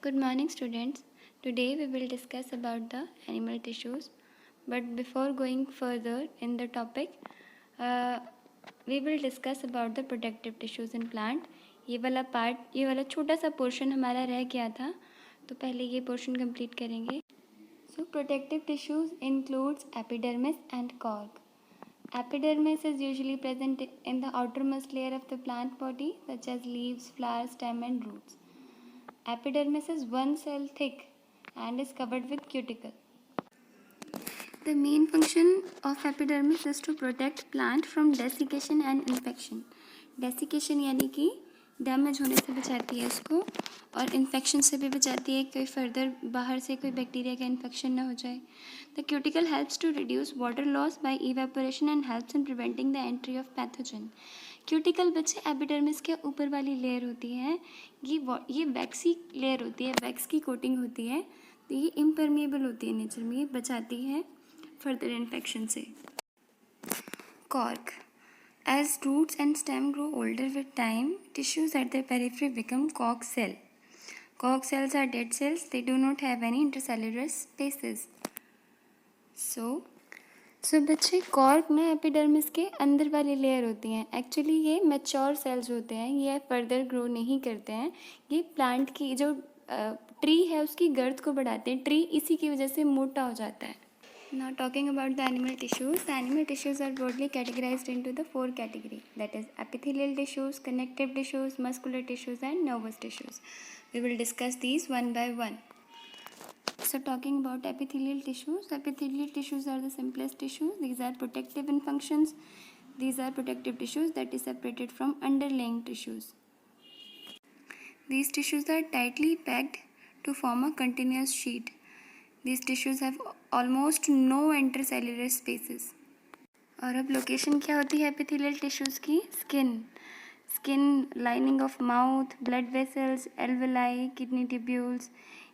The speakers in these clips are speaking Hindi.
Good morning, students. Today we will discuss about the animal tissues. But before going further in the topic, uh, we will discuss about the protective tissues in plant. ये वाला छोटा सा पोर्शन हमारा रह गया था, तो पहले ये पोर्शन कंप्लीट करेंगे. So protective tissues includes epidermis and cork. Epidermis is usually present in the outermost layer of the plant body, such as leaves, flowers, stem and roots. Epidermis is one cell thick and is covered with cuticle. The main function of epidermis is to protect plant from desiccation and infection. Desiccation यानी कि डैमेज होने से बचाती है इसको, और इन्फेक्शन से भी बचाती है, कोई फर्दर बाहर से कोई बैक्टीरिया का इन्फेक्शन ना हो जाए. The cuticle helps to reduce water loss by evaporation and helps in preventing the entry of pathogen. Cuticle बच्चे एपिडर्मिस के ऊपर वाली लेयर होती है, ये वैक्सी लेयर होती है, वैक्स की कोटिंग होती है, तो ये इम्परमिएबल होती है नेचर में, ये बचाती है फर्दर इन्फेक्शन से. Cork. As roots and stem grow older with time, tissues at their periphery become cork cell. Cork cells are dead cells. They do not have any intercellular spaces. So बच्चे कॉर्क में एपिडर्मिस के अंदर वाली लेयर होती हैं. एक्चुअली ये मैच्योर सेल्स होते हैं, ये फर्दर ग्रो नहीं करते हैं. ये प्लांट की जो ट्री है उसकी गर्थ को बढ़ाते हैं. ट्री इसी की वजह से मोटा हो जाता है. Now talking about the animal tissues are broadly categorized into the 4 categories, that is epithelial tissues, connective tissues, muscular tissues and nervous tissues. We will discuss these one by one. So talking about epithelial tissues are the simplest tissues. These are protective in functions. These are protective tissues that is separated from underlying tissues. These tissues are tightly packed to form a continuous sheet. These tissues have almost no intercellular spaces. और अब लोकेशन क्या होती है एपिथेलियल टिश्यूज़ की? Skin, lining of mouth, blood vessels, alveoli, kidney tubules,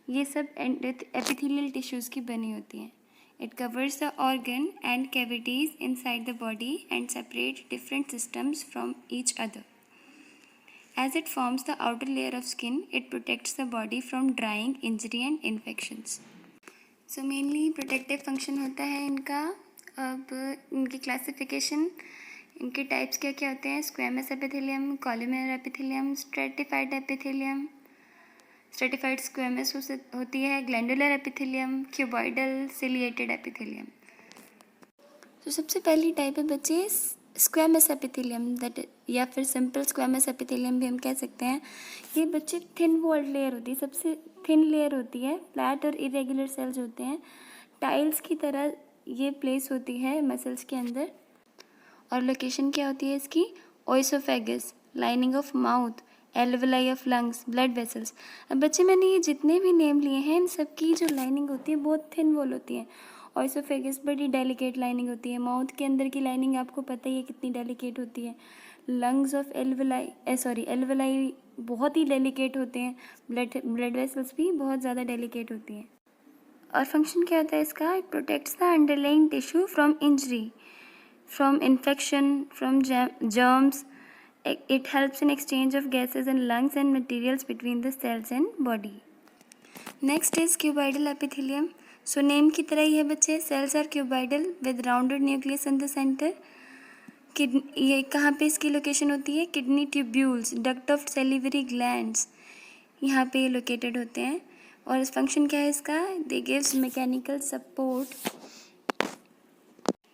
ये सब एपिथेलियल टिश्यूज़ की बनी होती हैं. It covers the organ and cavities inside the body and separate different systems from each other. As it forms the outer layer of skin, it protects the body from drying, injury and infections. So mainly protective function होता है इनका. अब इनकी क्लासिफिकेशन, इनके टाइप्स क्या क्या होते हैं? Squamous epithelium, columnar epithelium, stratified epithelium, stratified squamous होती है, glandular epithelium, cuboidal, ciliated epithelium. तो सबसे पहली टाइप है बच्चे स्क्वेमस एपिथेलियम, दैट या फिर सिंपल स्क्वेमस एपिथेलियम भी हम कह सकते हैं. ये बच्चे थिन वॉल्ड लेयर होती है, सबसे थिन लेयर होती है. फ्लैट और इरेगुलर सेल्स होते हैं, टाइल्स की तरह ये प्लेस होती है मसल्स के अंदर. और लोकेशन क्या होती है इसकी? Oesophagus, lining of mouth, alveoli of lungs, blood vessels. अब बच्चे मैंने ये जितने भी नेम लिए हैं इन सब की जो लाइनिंग होती है बहुत थिन वॉल होती है. ओइसोफेगस बड़ी डेलिकेट लाइनिंग होती है. माउथ के अंदर की लाइनिंग आपको पता ही है कितनी डेलिकेट होती है. लंग्स ऑफ एल्वेलाई बहुत ही डेलिकेट होते हैं. ब्लड वेसल्स भी बहुत ज़्यादा डेलिकेट होती हैं. और फंक्शन क्या होता है इसका? It protects the underlying tissue from injury, from infection, from germs. It helps in exchange of gases in lungs and materials between the cells and body. Next is cuboidal epithelium. So name की तरह ही है बच्चे, cells are cuboidal with rounded nucleus in the center. ये कहाँ पे इसकी लोकेशन होती है? Kidney tubules, duct of salivary glands, यहाँ पे लोकेटेड होते हैं. और इस फंक्शन क्या है इसका? They gives mechanical support.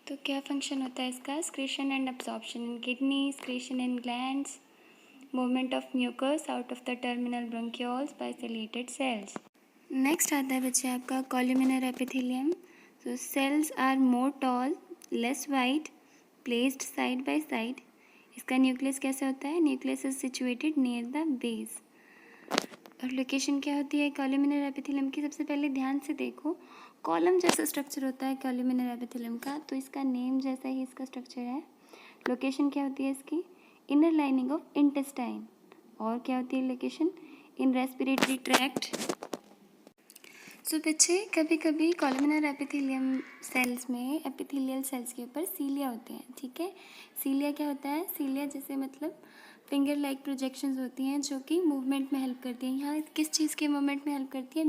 तो क्या फंक्शन होता है इसका? Secretion and absorption in kidney, secretion in glands, movement of mucus out of the terminal bronchioles by ciliated cells. Next आता है बच्चे आपका कॉलुमिनर एपिथेलियम. तो cells are more tall, less wide, placed side by side. इसका न्यूक्लियस कैसे होता है? Nucleus is situated near the base. और लोकेशन क्या होती है कॉलुमिनर एपिथेलियम की? सबसे पहले ध्यान से देखो, कॉलम जैसा स्ट्रक्चर होता है कॉलुमिनर एपिथेलियम का, तो इसका नेम जैसा ही इसका स्ट्रक्चर है. लोकेशन क्या होती है इसकी? Inner lining of intestine. और क्या होती है लोकेशन? इन रेस्पिरेटरी ट्रैक्ट. सो बच्चे कभी कभी कॉलुमिनर एपिथेलियम सेल्स में एपिथेलियल सेल्स के ऊपर सीलिया होते हैं. ठीक है, सीलिया क्या होता है? सीलिया जैसे मतलब फिंगर लाइक प्रोजेक्शंस होती हैं जो कि मूवमेंट में हेल्प करती हैं। यहाँ किस चीज़ के मूवमेंट में हेल्प करती है?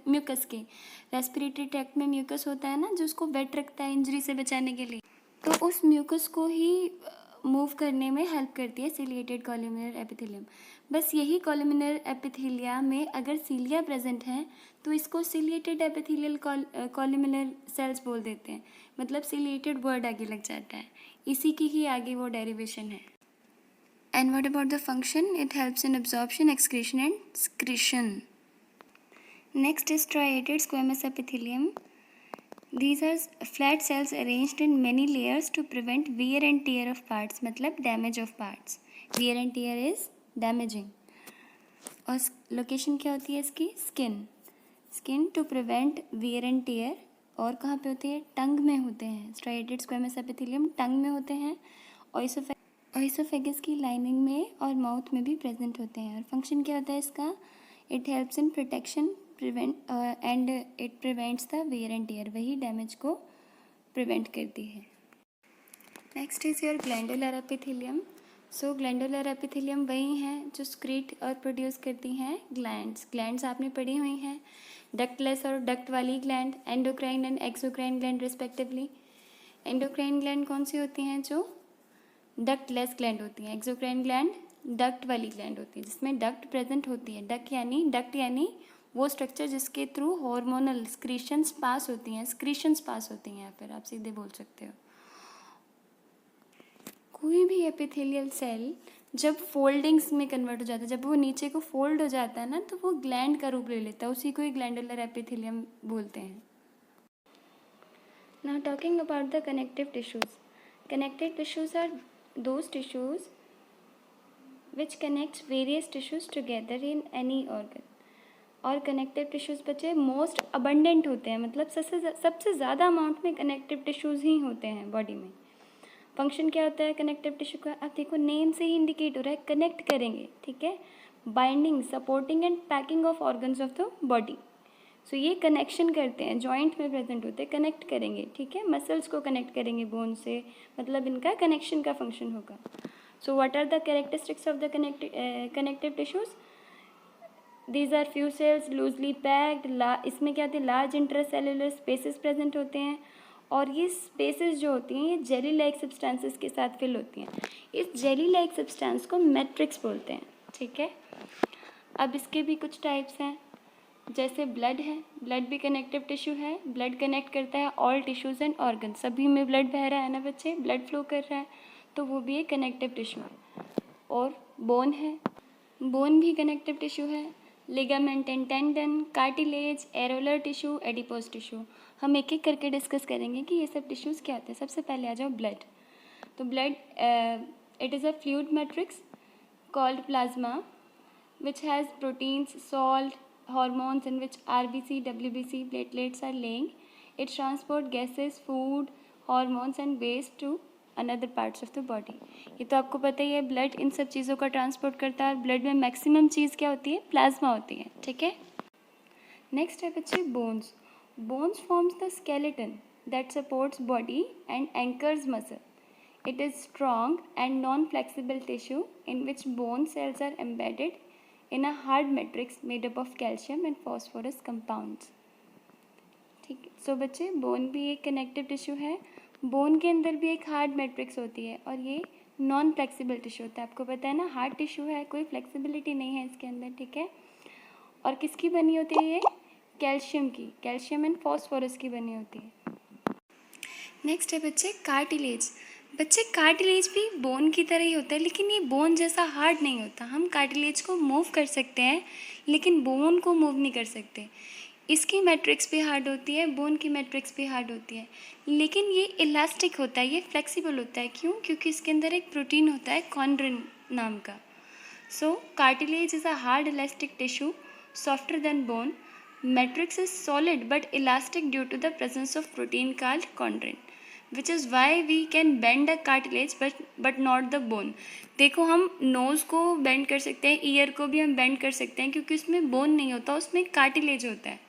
म्यूकस के। रेस्पिरेटरी ट्रैक्ट में म्यूकस होता है ना, जो उसको वेट रखता है इंजरी से बचाने के लिए, तो उस म्यूकस को ही मूव करने में हेल्प करती है सिलिएटेड कॉलुमिनर एपिथेलियम। बस यही कॉलुमिनर एपिथेलिया में अगर सीलिया प्रेजेंट है तो इसको सिलिएटेड एपिथेलियल कॉलुमिनर सेल्स बोल देते हैं, मतलब सिलिएटेड वर्ड आगे लग जाता है, इसी की ही आगे वो डेरिवेशन है। And what about the function? It helps in absorption, excretion and secretion. Next is striated squamous epithelium. These are flat cells arranged in many layers to prevent wear and tear of parts, मतलब damage of parts. Wear and tear is damaging. और लोकेशन क्या होती है इसकी? Skin to prevent wear and tear। और कहाँ पे होती है? टंग में होते हैं। स्ट्राइएटेड स्क्वेमस एपिथेलियम टंग में होते हैं, ओइसोफेगस की लाइनिंग में और माउथ में भी प्रेजेंट होते हैं। और फंक्शन क्या होता है इसका? It helps in protection and it prevents the wear and tear, वही डैमेज को प्रिवेंट करती है। Next is your glandular epithelium. So glandular epithelium वही हैं जो स्क्रीट और प्रोड्यूस करती हैं ग्लैंड्स आपने पढ़ी हुई हैं, डक्टलेस और डक्ट वाली gland, endocrine and exocrine gland respectively. Endocrine gland कौन सी होती हैं? जो डक्टलेस ग्लैंड होती हैं। एक्सोक्राइन ग्लैंड डक्ट वाली ग्लैंड होती है जिसमें डक्ट प्रेजेंट होती है। डक्ट यानी वो स्ट्रक्चर जिसके थ्रू हार्मोनल स्क्रीशंस पास होती हैं, या फिर आप सीधे बोल सकते हो। कोई भी एपिथेलियल सेल जब फोल्डिंग्स में कन्वर्ट हो जाता है, जब वो नीचे को फोल्ड हो जाता है ना, तो वो ग्लैंड का रूप ले लेता है, उसी को ही ग्लैंडुलर एपिथेलियम बोलते हैं। Now talking about the connective tissues. Connective tissues are those tissues which connects various tissues together in any organ। और कनेक्टिव टिश्यूज़ बच्चे मोस्ट अबंडेंट होते हैं, मतलब सबसे ज़्यादा अमाउंट में कनेक्टिव टिश्यूज़ ही होते हैं बॉडी में। फंक्शन क्या होता है कनेक्टिव टिश्यू का? आप देखो नेम से ही इंडिकेट हो रहा है, कनेक्ट करेंगे, ठीक है। Binding, supporting and packing of organs of the body. So ये कनेक्शन करते हैं, जॉइंट में प्रेजेंट होते हैं, कनेक्ट करेंगे, ठीक है। मसल्स को कनेक्ट करेंगे बोन से, मतलब इनका कनेक्शन का फंक्शन होगा। So what are the characteristics of the connective tissues? These are few cells loosely packed. इसमें क्या होते हैं? लार्ज इंटरसेलुलर स्पेसेस प्रेजेंट होते हैं, और ये स्पेसेस जो होती हैं ये जेली लाइक सब्सटेंसेस के साथ फिल होती हैं। इस जेली लाइक सब्सटेंस को मैट्रिक्स बोलते हैं, ठीक है। अब इसके भी कुछ टाइप्स हैं, जैसे ब्लड है, ब्लड भी कनेक्टिव टिश्यू है। ब्लड कनेक्ट करता है ऑल टिश्यूज़ एंड ऑर्गन, सभी में ब्लड बह रहा है ना बच्चे, ब्लड फ्लो कर रहा है, तो वो भी एक कनेक्टिव टिश्यू है। और बोन है, बोन भी कनेक्टिव टिश्यू है। Ligament and tendon, cartilage, areolar tissue, adipose tissue. हम एक एक करके डिस्कस करेंगे कि ये सब टिश्यूज़ क्या होते हैं। सबसे पहले आ जाओ ब्लड। तो blood it is a fluid matrix called plasma which has proteins, salt, hormones in which RBC, WBC, platelets are laying. It transport gases, food, hormones and waste to another parts of the body। ये तो आपको पता ही है, ब्लड इन सब चीज़ों का ट्रांसपोर्ट करता है। ब्लड में मैक्सिमम चीज़ क्या होती है? प्लाज्मा होती है, ठीक है। नेक्स्ट है बच्चे bones. Bones forms the skeleton that supports body and anchors muscle. It is strong and non-flexible tissue in which bone cells are embedded in a hard matrix made up of calcium and phosphorus compounds। ठीक है। सो बच्चे बोन भी एक कनेक्टिव टिश्यू है। बोन के अंदर भी एक हार्ड मैट्रिक्स होती है, और ये नॉन फ्लेक्सिबल टिश्यू होता है। आपको पता है ना, हार्ड टिश्यू है, कोई फ्लेक्सिबिलिटी नहीं है इसके अंदर, ठीक है। और किसकी बनी होती है ये? कैल्शियम की, कैल्शियम एंड फॉस्फोरस की बनी होती है। नेक्स्ट है बच्चे कार्टिलेज। बच्चे कार्टिलेज भी बोन की तरह ही होता है, लेकिन ये बोन जैसा हार्ड नहीं होता। हम कार्टिलेज को मूव कर सकते हैं, लेकिन बोन को मूव नहीं कर सकते। इसकी मैट्रिक्स भी हार्ड होती है, बोन की मैट्रिक्स भी हार्ड होती है, लेकिन ये इलास्टिक होता है, ये फ्लेक्सिबल होता है। क्यों? क्योंकि इसके अंदर एक प्रोटीन होता है कॉन्ड्रिन नाम का। So cartilage is a hard elastic tissue softer than bone. Matrix is solid but elastic due to the presence of protein called chondrin, which is why we can bend a cartilage but not the bone। देखो हम नोज़ को बेंड कर सकते हैं, ईयर को भी हम बेंड कर सकते हैं, क्योंकि उसमें बोन नहीं होता, उसमें कार्टिलेज होता है।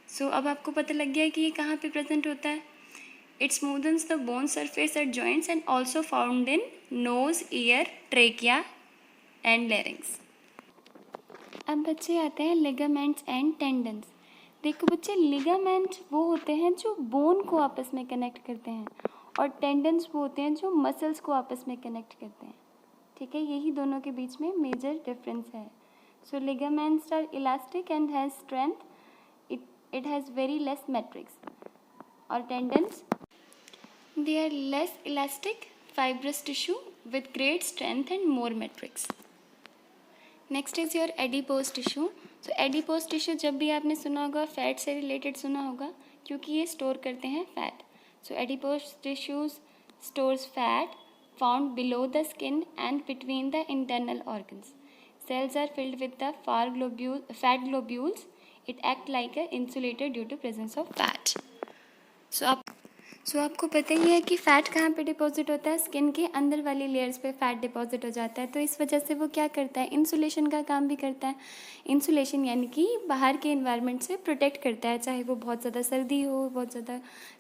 सो अब आपको पता लग गया है कि ये कहाँ पे प्रेजेंट होता है। It smoothens the bone surface at joints and also found in nose, ear, trachea and larynx. अब बच्चे आते हैं लिगामेंट्स एंड टेंडन्स। देखो बच्चे, लिगामेंट वो होते हैं जो बोन को आपस में कनेक्ट करते हैं, और टेंडन्स वो होते हैं जो मसल्स को आपस में कनेक्ट करते हैं। ठीक है, यही दोनों के बीच में मेजर डिफरेंस है। So ligaments are elastic and has strength, it has very less matrix. और tendons, they are less elastic, fibrous tissue with great strength and more matrix. Next is your adipose tissue. So adipose tissue जब भी आपने सुना होगा फैट से रिलेटेड सुना होगा, क्योंकि ये स्टोर करते हैं fat. So adipose tissues stores fat found below the skin and between the internal organs. Cells are filled with the fat globules. It act like a insulator due to presence of fat. सो आपको पता ही है कि फ़ैट कहाँ पे डिपॉजिट होता है, स्किन के अंदर वाली लेयर्स पे फ़ैट डिपॉजिट हो जाता है, तो इस वजह से वो क्या करता है, इंसुलेशन का काम भी करता है. इंसुलेशन यानी कि बाहर के एनवायरनमेंट से प्रोटेक्ट करता है, चाहे वो बहुत ज़्यादा सर्दी हो, बहुत ज़्यादा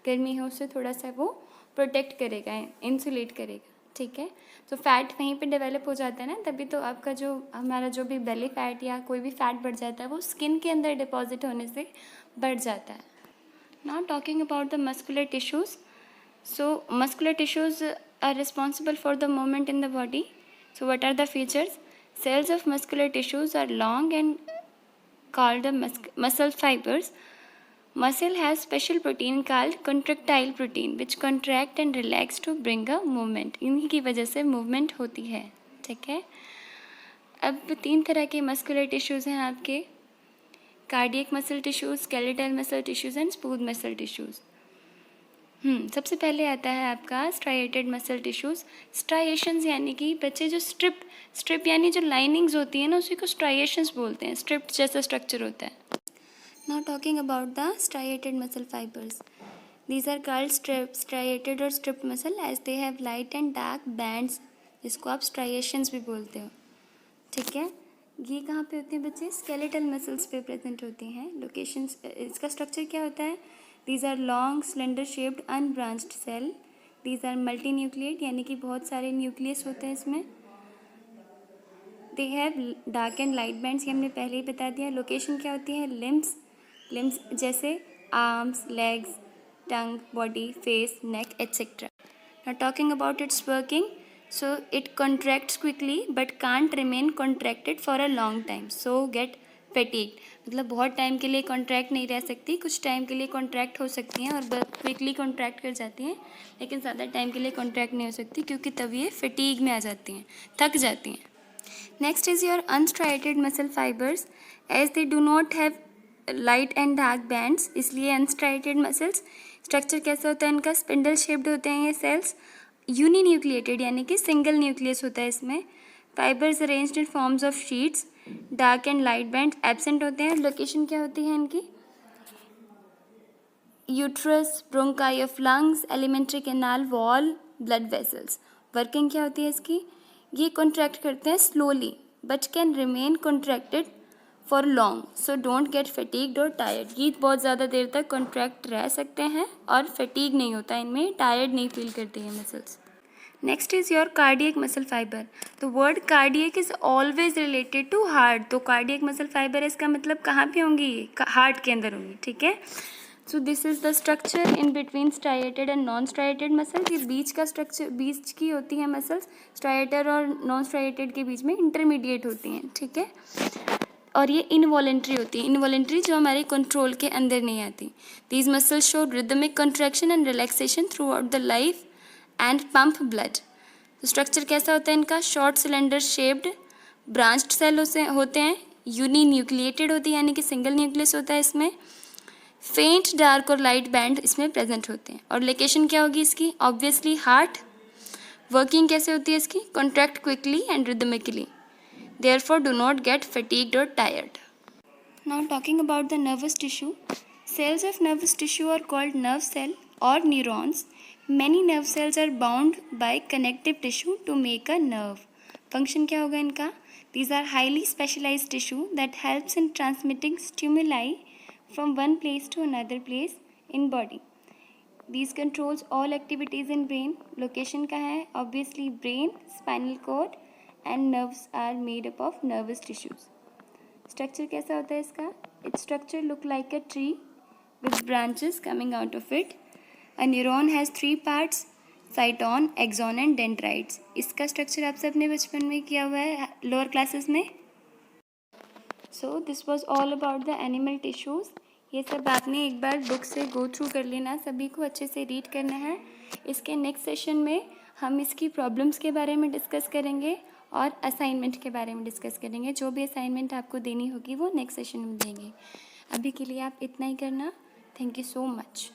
गर्मी हो, उससे थोड़ा सा वो प्रोटेक्ट करेगा, इंसुलेट करेगा. ठीक है, तो फैट वहीं पे डेवलप हो जाता है ना, तभी तो आपका जो हमारा जो भी बेली फैट या कोई भी फैट बढ़ जाता है वो स्किन के अंदर डिपॉजिट होने से बढ़ जाता है. Now talking about the muscular tissues. So muscular tissues are responsible for the movement in the body. So what are the features? Cells of muscular tissues are long and called the muscle fibers. Muscle has special protein called contractile protein which contract and relax to bring a movement. इन्हीं की वजह से movement होती है. ठीक है, अब 3 तरह के muscular tissues हैं आपके: cardiac muscle tissues, skeletal muscle tissues and smooth muscle tissues. सबसे पहले आता है आपका स्ट्राइएटेड मसल टिश्यूज. स्ट्राइएशंस यानी कि बच्चे जो स्ट्रिप यानी जो लाइनिंग्स होती हैं ना, उसी को स्ट्राइएशंस बोलते हैं. स्ट्रिप जैसा स्ट्रक्चर होता है. Now talking about the striated muscle fibres. These are called striated और stripped muscle as they have light and dark bands, जिसको आप स्ट्राइएशंस भी बोलते हो. ठीक है, ये कहाँ पे होती हैं बच्चे, स्केलेटल मसल्स पे प्रेजेंट होती हैं. लोकेशंस, इसका स्ट्रक्चर क्या होता है, these are long slender shaped unbranched cell. These are multi nucleate यानी कि बहुत सारे न्यूक्लियस होते हैं इसमें. They have dark and light bands, ये हमने पहले ही बता दिया. लोकेशन क्या होती है, लिम्स जैसे arms, legs, tongue, body, face, neck etcetera. Now talking about it's working. So it contracts quickly but can't remain contracted for a long time. So get fatigued. मतलब बहुत टाइम के लिए कॉन्ट्रैक्ट नहीं रह सकती, कुछ टाइम के लिए कॉन्ट्रैक्ट हो सकती हैं और क्विकली कॉन्ट्रैक्ट कर जाती हैं, लेकिन ज़्यादा टाइम के लिए कॉन्ट्रैक्ट नहीं हो सकती क्योंकि तब ये फटीग में आ जाती हैं, थक जाती हैं. Next is your unstriated muscle fibres. As they do not have light and dark bands, इसलिए अनस्ट्राइएटेड मसल्स. स्ट्रक्चर कैसा होता है इनका, स्पिंडल शेप्ड होते हैं ये सेल्स. यूनिन्यूक्लिएटेड यानी कि सिंगल न्यूक्लियस होता है इसमें. Fibres arranged in forms of sheets. Dark and light band absent होते हैं. लोकेशन क्या होती है इनकी, uterus, bronchi of lungs, alimentary canal wall, blood vessels. Working क्या होती है इसकी, ये कॉन्ट्रैक्ट करते हैं slowly but can remain contracted for long. So don't get fatigued और टायर्ड. ये बहुत ज़्यादा देर तक कॉन्ट्रैक्ट रह सकते हैं और फटीग नहीं होता इनमें, टायर्ड नहीं फील करते हैं muscles. Next is your cardiac muscle fibre. तो word cardiac is always related to heart. तो कार्डियक मसल फाइबर इसका मतलब कहाँ पे होंगी, ये हार्ट के अंदर होंगी. ठीक है, so this is the structure in between striated and non striated muscles. ये बीच का स्ट्रक्चर, बीच की होती है मसल्स. स्ट्राइएटेड और नॉन स्ट्राइएटेड के बीच में इंटरमीडिएट होती हैं. ठीक है, और ये इनवॉलेंट्री होती है. इनवॉलेंट्री जो हमारे कंट्रोल के अंदर नहीं आती. These muscles show rhythmic contraction and relaxation throughout the life and pump blood. तो स्ट्रक्चर कैसा होता है इनका, short cylinder shaped branched cell होते हैं. यूनी न्यूक्लिएटेड होती है यानी कि सिंगल न्यूक्लियस होता है इसमें. फेंट डार्क और लाइट बैंड इसमें प्रेजेंट होते हैं. और लोकेशन क्या होगी इसकी, ऑब्वियसली हार्ट. वर्किंग कैसे होती है इसकी, contract quickly and rhythmically. Therefore, do not get fatigued or tired. Now talking about the nervous tissue. Cells of nervous tissue are called nerve cell or neurons. Many nerve cells are bound by connective tissue to make a nerve. Function क्या होगा इनका, these are highly specialized tissue that helps in transmitting stimuli from one place to another place in body. These controls all activities in brain. Location कहाँ है, obviously brain, spinal cord and nerves are made up of nervous tissues. Structure कैसा होता है इसका? Its structure look like a tree with branches coming out of it. A neuron has 3 parts: cyton, axon and dendrites. इसका स्ट्रक्चर आप सबने बचपन में किया हुआ है लोअर क्लासेस में। So this was all about the animal tissues. ये सब आपने एक बार बुक से गो थ्रू कर लेना, सभी को अच्छे से रीड करना है। इसके नेक्स्ट सेशन में हम इसकी प्रॉब्लम्स के बारे में डिस्कस करेंगे और असाइनमेंट के बारे में डिस्कस करेंगे। जो भी असाइनमेंट आपको देनी होगी वो नेक्स्ट सेशन में देंगे। अभी के लिए आप इतना ही करना। Thank you so much.